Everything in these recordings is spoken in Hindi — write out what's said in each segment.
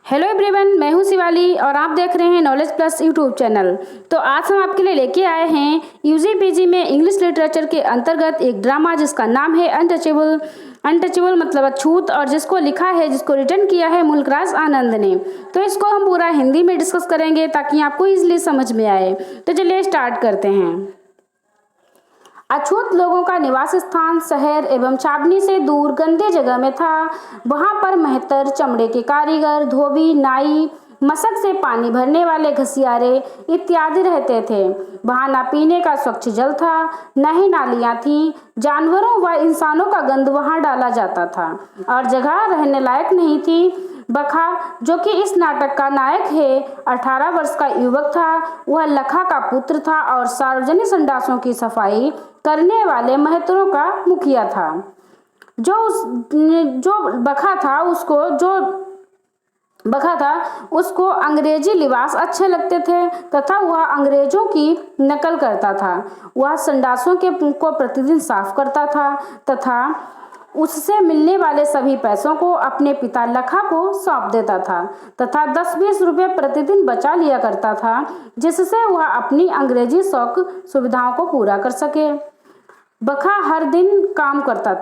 हेलो एवरीवन, मैं हूं शिवाली और आप देख रहे हैं नॉलेज प्लस यूट्यूब चैनल। तो आज हम आपके लिए लेके आए हैं यूजी पीजी में इंग्लिश लिटरेचर के अंतर्गत एक ड्रामा जिसका नाम है अनटचेबल। अनटचेबल मतलब अछूत, और जिसको रिटर्न किया है मुल्कराज आनंद ने। तो इसको हम पूरा हिंदी में डिस्कस करेंगे ताकि आपको इजीली समझ में आए। तो चलिए स्टार्ट करते हैं। अछूत लोगों का निवास स्थान शहर एवं छावनी से दूर गंदे जगह में था। वहां पर मेहतर, चमड़े के कारीगर, धोबी, नाई, मशक से पानी भरने वाले घसियारे इत्यादि रहते थे। वहां न पीने का स्वच्छ जल था, न ही नालियां थीं। जानवरों व इंसानों का गंद वहां डाला जाता था और जगह रहने लायक नहीं थी। बखा, जो कि इस नाटक का नायक है, 18 वर्ष का युवक था। वह लखा का पुत्र था और सार्वजनिक संडासों की सफाई करने वाले महतरों का मुखिया था। बखा था उसको अंग्रेजी लिबास अच्छे लगते थे तथा वह अंग्रेजों की नकल करता था। वह संडासों को प्रतिदिन साफ करता था तथा उससे मिलने वाले सभी पैसों को अपने पिता लखा को सौंप देता था तथा 10-20 रुपये प्रतिदिन बचा लिया करता था, जिससे वह अपनी अंग्रेजी शौक सुविधाओं को पूरा कर सके। बखा हर दिन काम करता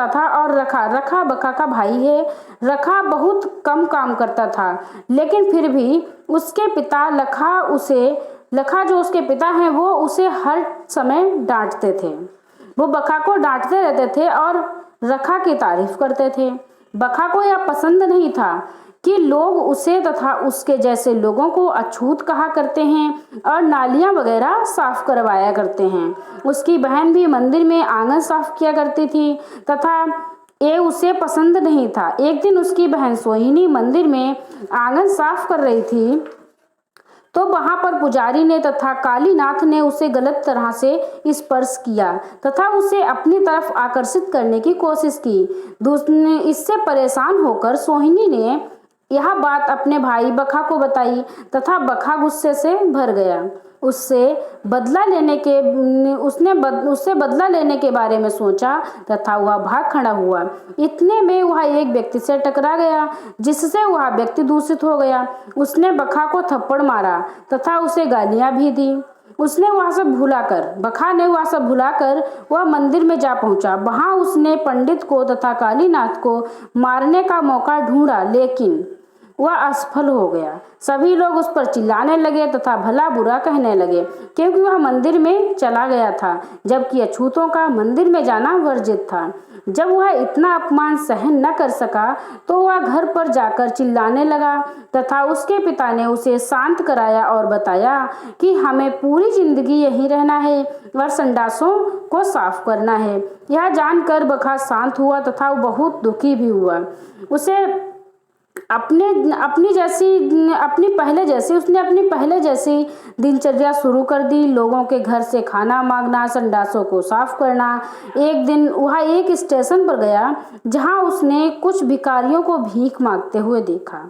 था और रखा बखा का भाई है। रखा बहुत कम काम करता था, लेकिन फिर भी उसके पिता लखा जो उसके पिता हैं वो उसे हर समय डांटते थे। वो बखा को डांटते रहते थे और रखा की तारीफ करते थे। बखा को यह पसंद नहीं था कि लोग उसे तथा उसके जैसे लोगों को अछूत कहा करते हैं और नालियां वगैरह साफ करवाया करते हैं। उसकी बहन भी मंदिर में आंगन साफ किया करती थी तथा ये उसे पसंद नहीं था। एक दिन उसकी बहन सोहिनी मंदिर में आंगन साफ कर रही थी तो वहां पर पुजारी ने तथा कालीनाथ ने उसे गलत तरह से स्पर्श किया तथा उसे अपनी तरफ आकर्षित करने की कोशिश की। इससे परेशान होकर सोहिनी ने यह बात अपने भाई बखा को बताई तथा बखा गुस्से से भर गया। उससे बदला लेने के बारे में सोचा तथा वह भाग खड़ा हुआ। इतने में वह एक व्यक्ति से टकरा गया, जिससे वह व्यक्ति दूषित हो गया। उसने बखा को थप्पड़ मारा तथा उसे गालियां भी दी। बखा ने वह सब भुलाकर वह मंदिर में जा पहुंचा। वहां उसने पंडित को तथा कालीनाथ को मारने का मौका ढूंढा, लेकिन वह असफल हो गया। सभी लोग उस पर चिल्लाने लगे तथा भला बुरा कहने लगे, क्योंकि वह मंदिर में चला गया था, जबकि अछूतों का मंदिर में जाना वर्जित था। जब वह इतना अपमान सहन न कर सका तो वह घर पर जाकर चिल्लाने लगा तथा उसके पिता ने उसे शांत कराया और बताया कि हमें पूरी जिंदगी यहीं रहना है और संडासों को साफ करना है। यह जानकर बखा शांत हुआ तथा बहुत दुखी भी हुआ। उसने अपनी पहले जैसी दिनचर्या शुरू कर दी, लोगों के घर से खाना मांगना, संडासों को साफ करना। एक दिन वह एक स्टेशन पर गया जहां उसने कुछ भिखारियों को भीख मांगते हुए देखा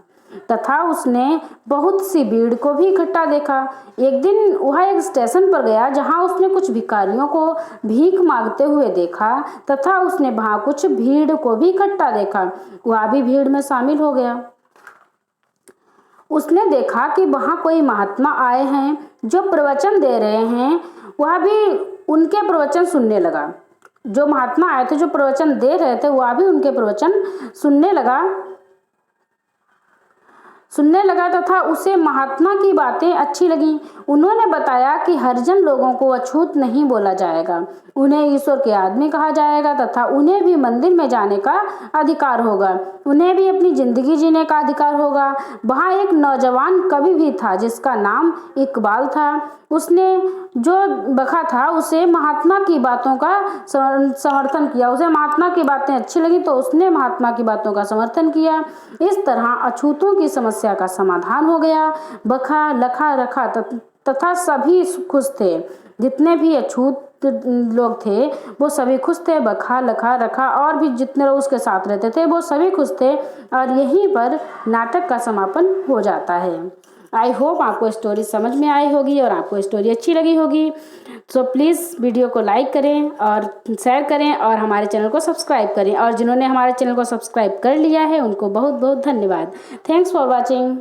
तथा उसने बहुत सी भीड़ को भी इकट्ठा देखा। एक दिन वह एक स्टेशन पर गया जहां उसने कुछ भिखारियों को भीख मांगते हुए देखा तथा उसने वहां कुछ भीड़ को भी इकट्ठा देखा। वह भी भीड़ में शामिल हो गया। उसने देखा कि वहां कोई महात्मा आए हैं जो प्रवचन दे रहे हैं। वह भी उनके प्रवचन सुनने लगा। जो महात्मा आए थे जो प्रवचन दे रहे थे वह भी उनके प्रवचन सुनने लगा तथा उसे महात्मा की बातें अच्छी लगी। उन्होंने बताया कि हरिजन लोगों को अछूत नहीं बोला जाएगा, उन्हें ईश्वर के आदमी कहा जाएगा तथा उन्हें भी मंदिर में जाने का अधिकार होगा, उन्हें भी अपनी जिंदगी जीने का अधिकार होगा। वहाँ एक नौजवान कवि भी था जिसका नाम इकबाल था। उसने जो बखा था उसे महात्मा की बातों का समर्थन किया। उसे महात्मा की बातें अच्छी लगी तो उसने महात्मा की बातों का समर्थन किया। इस तरह अछूतों की समस्या का समाधान हो गया। बखा, लखा, रखा तथा सभी खुश थे। जितने भी अछूत लोग थे वो सभी खुश थे। बखा, लखा, रखा और भी जितने लोग उसके साथ रहते थे वो सभी खुश थे और यहीं पर नाटक का समापन हो जाता है। आई होप आपको स्टोरी समझ में आई होगी और आपको स्टोरी अच्छी लगी होगी। सो प्लीज़ वीडियो को लाइक करें और शेयर करें और हमारे चैनल को सब्सक्राइब करें, और जिन्होंने हमारे चैनल को सब्सक्राइब कर लिया है उनको बहुत बहुत धन्यवाद। Thanks for watching.